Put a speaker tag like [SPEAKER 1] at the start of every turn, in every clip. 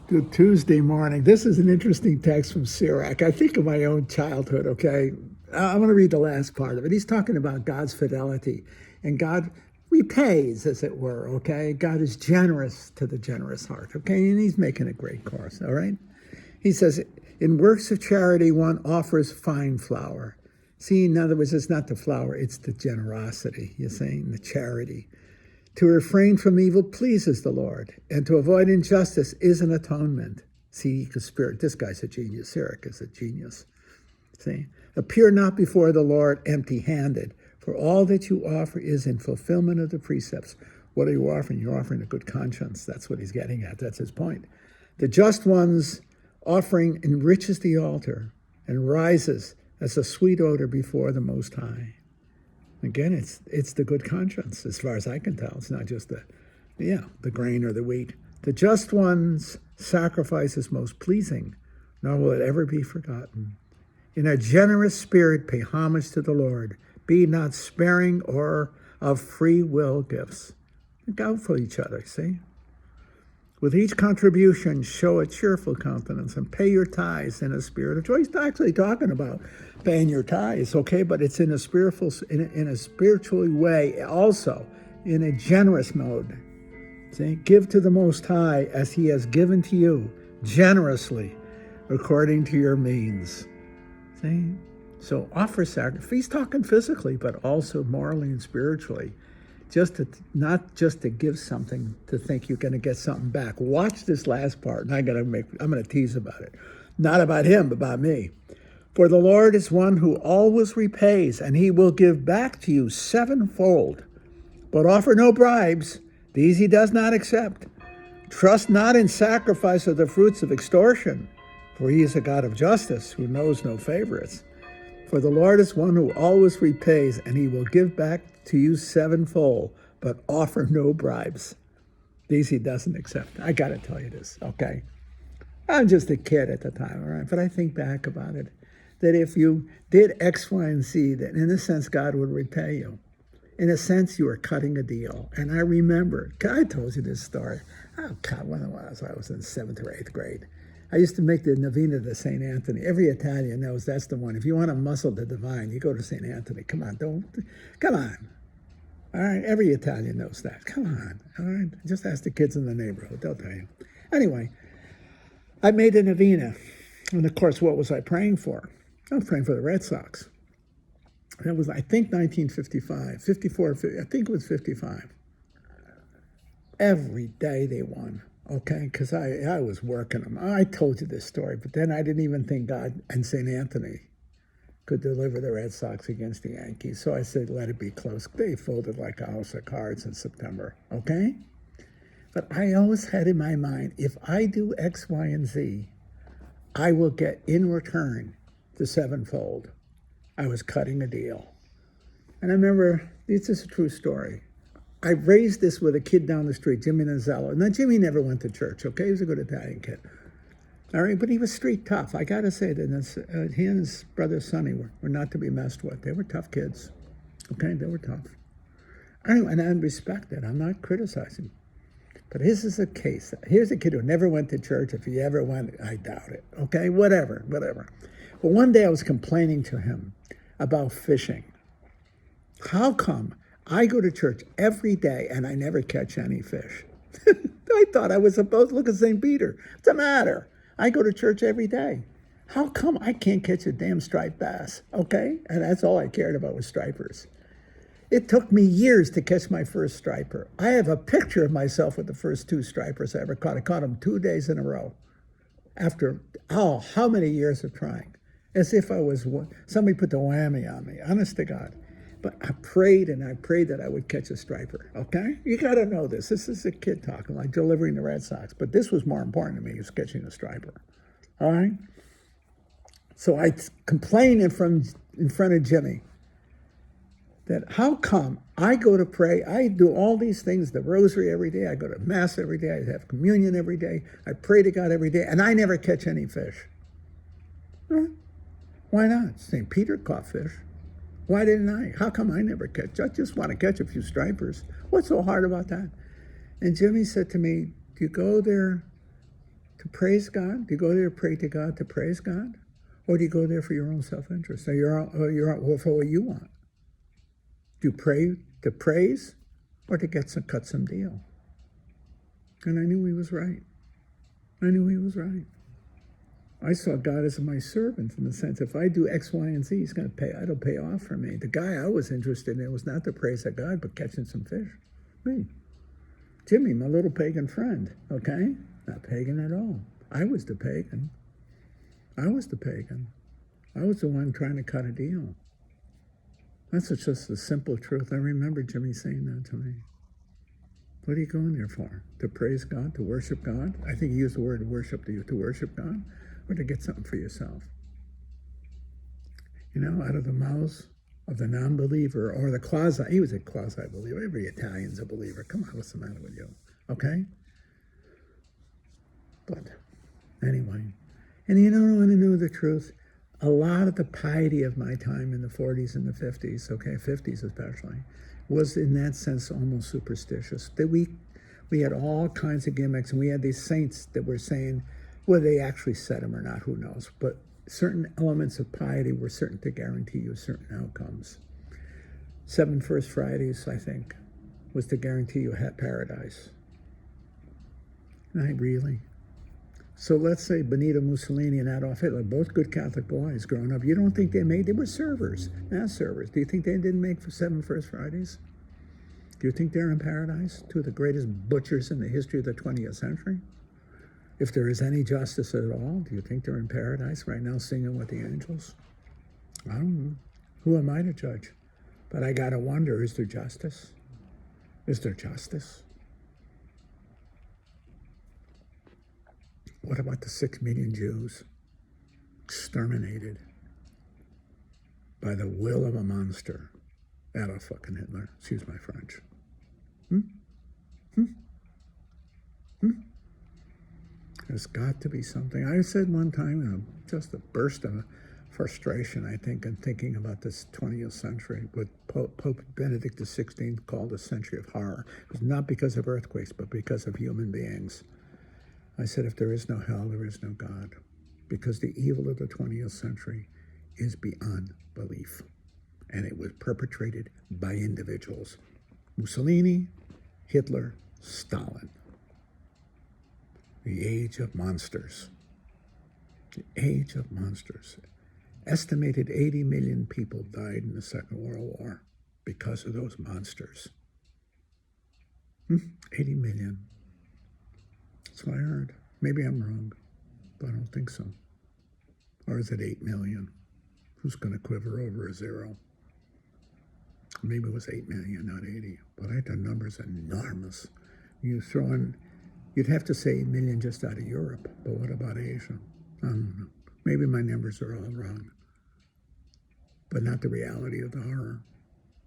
[SPEAKER 1] Good Tuesday morning. This is an interesting text from Sirach. I think of my own childhood, okay? I'm going to read the last part of it. He's talking about God's fidelity, and God repays, as it were, okay? God is generous to the generous heart, okay? And he's making a great course, all right? He says, in works of charity, one offers fine flour. See, in other words, it's not the flour, it's the generosity, you're saying, the charity. To refrain from evil pleases the Lord, and to avoid injustice is an atonement. See, the spirit, this guy's a genius. Sirach is a genius. See, appear not before the Lord empty-handed, for all that you offer is in fulfillment of the precepts. What are you offering? You're offering a good conscience. That's what he's getting at. That's his point. The just one's offering enriches the altar and rises as a sweet odor before the Most High. Again, it's the good conscience, as far as I can tell. It's not just the grain or the wheat. The just one's sacrifice is most pleasing, nor will it ever be forgotten. In a generous spirit, pay homage to the Lord. Be not sparing or of free will gifts. Look out for each other, see? With each contribution, show a cheerful countenance and pay your tithes in a spirit of joy. He's actually talking about paying your tithes, okay? But it's in a spiritual way, also in a generous mode. See, give to the Most High as He has given to you generously, according to your means. See, so offer sacrifice. He's talking physically, but also morally and spiritually. Not just to give something to think you're going to get something back. Watch this last part, and I'm going to tease about it. Not about him, but about me. For the Lord is one who always repays, and he will give back to you sevenfold. But offer no bribes. These he does not accept. Trust not in sacrifice of the fruits of extortion, for he is a God of justice who knows no favorites. For the Lord is one who always repays, and he will give back to you sevenfold, but offer no bribes. These he doesn't accept. I got to tell you this, okay? I'm just a kid at the time, all right? But I think back about it, that if you did X, Y, and Z, that in a sense, God would repay you. In a sense, you were cutting a deal. And I remember, I told you this story. Oh, God, when it was, I was in 7th or 8th grade. I used to make the Novena to St. Anthony. Every Italian knows that's the one. If you want to muscle the divine, you go to St. Anthony. Come on. All right, every Italian knows that. Come on, all right? Just ask the kids in the neighborhood. They'll tell you. Anyway, I made a Novena. And, of course, what was I praying for? I was praying for the Red Sox. That was, I think, 1955, 54, I think it was 55. Every day they won. Okay, because I was working them. I told you this story, but then I didn't even think God and St. Anthony could deliver the Red Sox against the Yankees. So I said, let it be close. They folded like a house of cards in September, okay? But I always had in my mind, if I do X, Y, and Z, I will get in return the sevenfold. I was cutting a deal. And I remember, this is a true story. I raised this with a kid down the street, Jimmy Nazzello. Now, Jimmy never went to church, okay? He was a good Italian kid. All right, but he was street tough. I got to say that he and his brother Sonny were not to be messed with. They were tough kids, okay? They were tough. Anyway, and I respect that. I'm not criticizing. But this is a case. Here's a kid who never went to church. If he ever went, I doubt it, okay? Whatever. Well, one day I was complaining to him about fishing. How come I go to church every day and I never catch any fish? I thought I was supposed to look at St. Peter. What's the matter? I go to church every day. How come I can't catch a damn striped bass? Okay? And that's all I cared about was stripers. It took me years to catch my first striper. I have a picture of myself with the first 2 stripers I ever caught. I caught them 2 days in a row after, how many years of trying? As if I was, somebody put the whammy on me, honest to God. But I prayed that I would catch a striper, okay? You got to know this. This is a kid talking, like delivering the Red Sox. But this was more important to me, was catching a striper, all right? So I complained in front of Jimmy that how come I go to pray, I do all these things, the rosary every day, I go to Mass every day, I have communion every day, I pray to God every day, and I never catch any fish. Huh? Why not? St. Peter caught fish. Why didn't I? How come I never catch? I just want to catch a few stripers. What's so hard about that? And Jimmy said to me, do you go there To praise God? Do you go there to pray to God to praise God? Or do you go there for your own self-interest? Or you're for what you want? Do you pray to praise or to cut some deal? And I knew he was right. I knew he was right. I saw God as my servant in the sense if I do X, Y, and Z, he's going to pay. It'll pay off for me. The guy I was interested in was not the praise of God, but catching some fish. Me, Jimmy, my little pagan friend. Okay, not pagan at all. I was the pagan. I was the pagan. I was the one trying to cut a deal. That's just the simple truth. I remember Jimmy saying that to me. What are you going there for? To praise God? To worship God? I think he used the word worship to worship God, or to get something for yourself. You know, out of the mouths of the non-believer or the quasi, he was a quasi-believer. Every Italian's a believer. Come on, what's the matter with you? Okay? But anyway, and you don't want to know the truth. A lot of the piety of my time in the 40s and the 50s, okay, 50s especially, was in that sense almost superstitious. That we had all kinds of gimmicks, and we had these saints that were saying, whether they actually said them or not, who knows, but certain elements of piety were certain to guarantee you certain outcomes. 7 First Fridays, I think, was to guarantee you paradise. Not really. So let's say Benito Mussolini and Adolf Hitler, both good Catholic boys growing up, you don't think they were servers, not servers. Do you think they didn't make 7 First Fridays? Do you think they're in paradise? Two of the greatest butchers in the history of the 20th century? If there is any justice at all, do you think they're in paradise right now singing with the angels? I don't know. Who am I to judge? But I gotta wonder, is there justice? Is there justice? What about the 6 million Jews exterminated by the will of a monster, Adolf fucking Hitler? Excuse my French. There's got to be something. I said one time, just a burst of frustration, I think, in thinking about this 20th century, what Pope Benedict XVI called a century of horror. It was not because of earthquakes, but because of human beings. I said, if there is no hell, there is no God, because the evil of the 20th century is beyond belief, and it was perpetrated by individuals. Mussolini, Hitler, Stalin. The age of monsters. The age of monsters. Estimated 80 million people died in the Second World War because of those monsters. 80 million. That's what I heard. Maybe I'm wrong, but I don't think so. Or is it 8 million? Who's going to quiver over a zero? Maybe it was 8 million, not 80. But the number's enormous. You throw in, you'd have to say 8 million just out of Europe, but what about Asia? I don't know. Maybe my numbers are all wrong, but not the reality of the horror.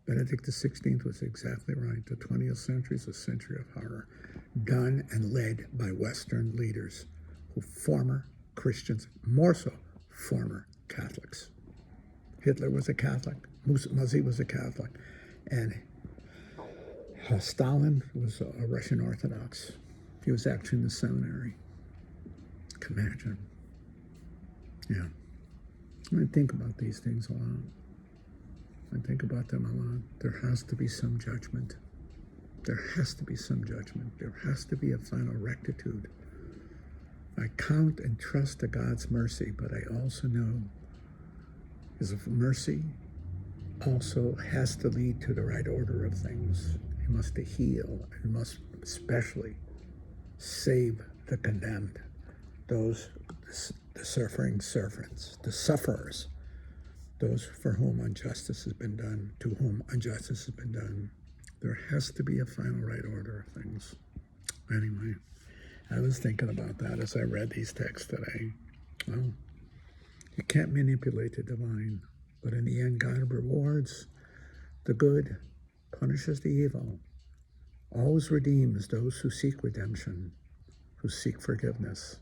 [SPEAKER 1] Benedict XVI was exactly right. The 20th century is a century of horror, done and led by Western leaders who former Christians, more so former Catholics. Hitler was a Catholic, Muzzy was a Catholic, and Stalin was a Russian Orthodox. He was actually in the seminary. Can imagine. Yeah. I think about these things a lot. I think about them a lot. There has to be some judgment. There has to be some judgment. There has to be a final rectitude. I count and trust to God's mercy, but I also know His mercy also has to lead to the right order of things. He must heal and must especially save the condemned, those, the suffering servants, the sufferers, those for whom injustice has been done, to whom injustice has been done. There has to be a final right order of things. Anyway, I was thinking about that as I read these texts today. Well, you can't manipulate the divine, but in the end, God rewards the good, punishes the evil, always redeems those who seek redemption, who seek forgiveness.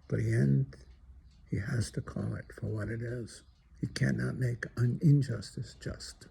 [SPEAKER 1] But in the end, He has to call it for what it is. He cannot make injustice just.